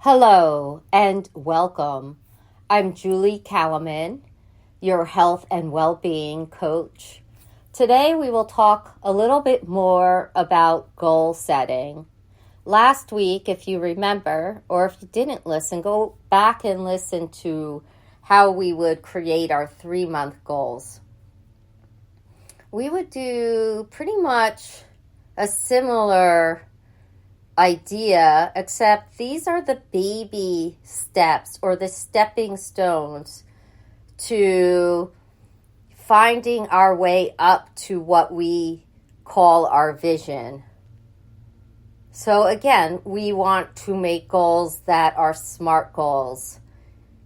Hello and welcome. I'm Julie Caliman, your health and well-being coach. Today we will talk a little bit more about goal setting. Last week, if you remember, or if you didn't listen, go back and listen to how we would create our 3-month goals. We would do pretty much a similar idea, except these are the baby steps or the stepping stones to finding our way up to what we call our vision. So again, we want to make goals that are SMART goals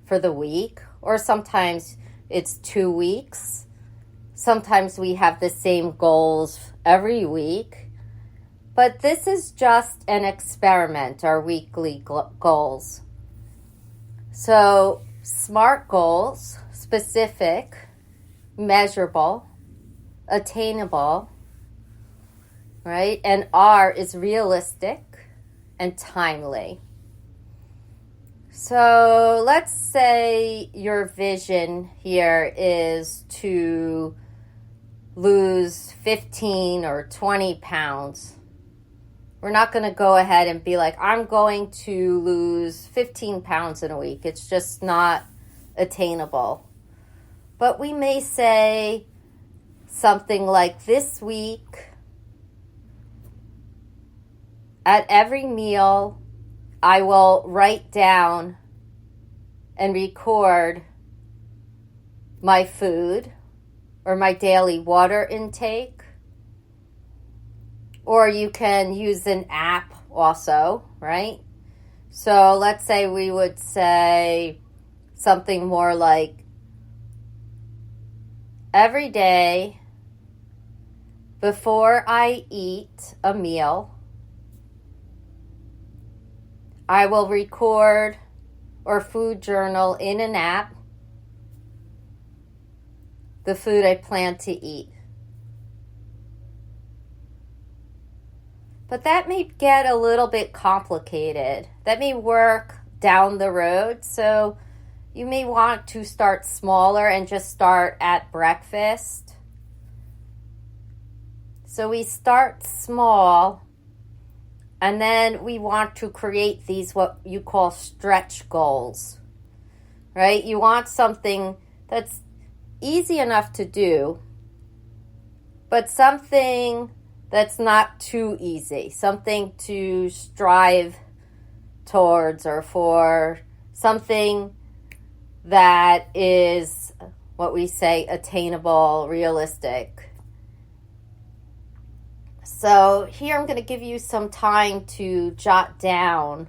for the week, or sometimes it's 2 weeks. Sometimes we have the same goals every week. But this is just an experiment, our weekly goals. So, SMART goals, specific, measurable, attainable, right? And R is realistic and timely. So, let's say your vision here is to lose 15 or 20 pounds. We're not going to go ahead and be like, I'm going to lose 15 pounds in a week. It's just not attainable. But we may say something like, this week, at every meal, I will write down and record my food or my daily water intake. Or you can use an app also, right? So let's say we would say something more like, every day before I eat a meal, I will record or food journal in an app the food I plan to eat. But that may get a little bit complicated. That may work down the road. So you may want to start smaller and just start at breakfast. So we start small, and then we want to create these what you call stretch goals, right? You want something that's easy enough to do, but something that's not too easy, something to strive towards, or for something that is what we say attainable, realistic. So here I'm going to give you some time to jot down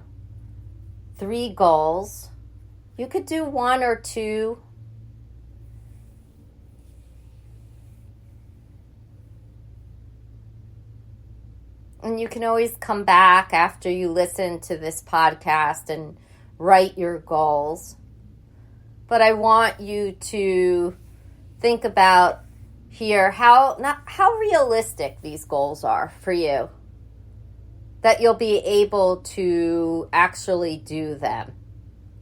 3 goals. You could do 1 or 2. And you can always come back after you listen to this podcast and write your goals. But I want you to think about here how realistic these goals are for you. That you'll be able to actually do them.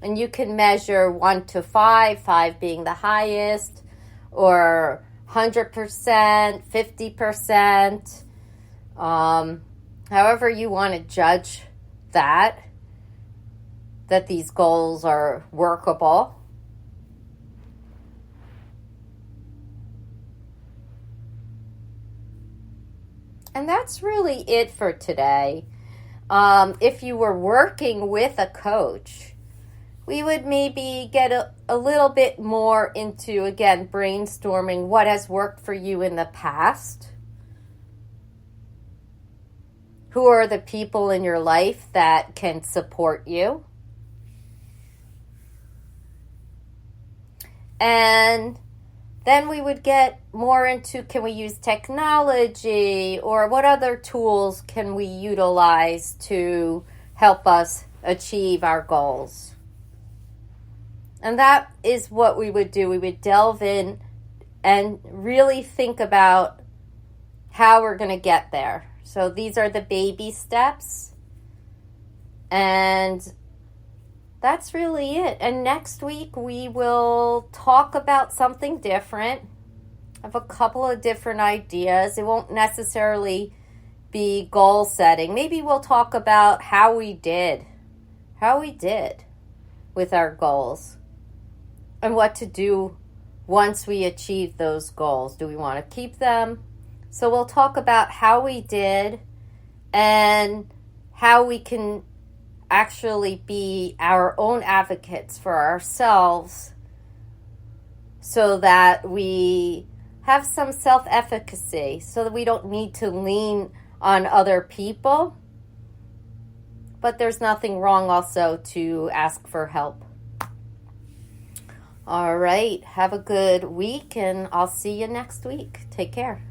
And you can measure 1 to 5, 5 being the highest, or 100%, 50%. However you want to judge that these goals are workable. And that's really it for today. If you were working with a coach, we would maybe get a little bit more into, again, brainstorming what has worked for you in the past. Who are the people in your life that can support you? And then we would get more into, can we use technology, or what other tools can we utilize to help us achieve our goals? And that is what we would do. We would delve in and really think about how we're going to get there. So these are the baby steps. And that's really it. And next week we will talk about something different. I have a couple of different ideas. It won't necessarily be goal setting. Maybe we'll talk about how we did with our goals and what to do once we achieve those goals. Do we want to keep them? So we'll talk about how we did and how we can actually be our own advocates for ourselves so that we have some self-efficacy, so that we don't need to lean on other people. But there's nothing wrong also to ask for help. All right, have a good week, and I'll see you next week. Take care.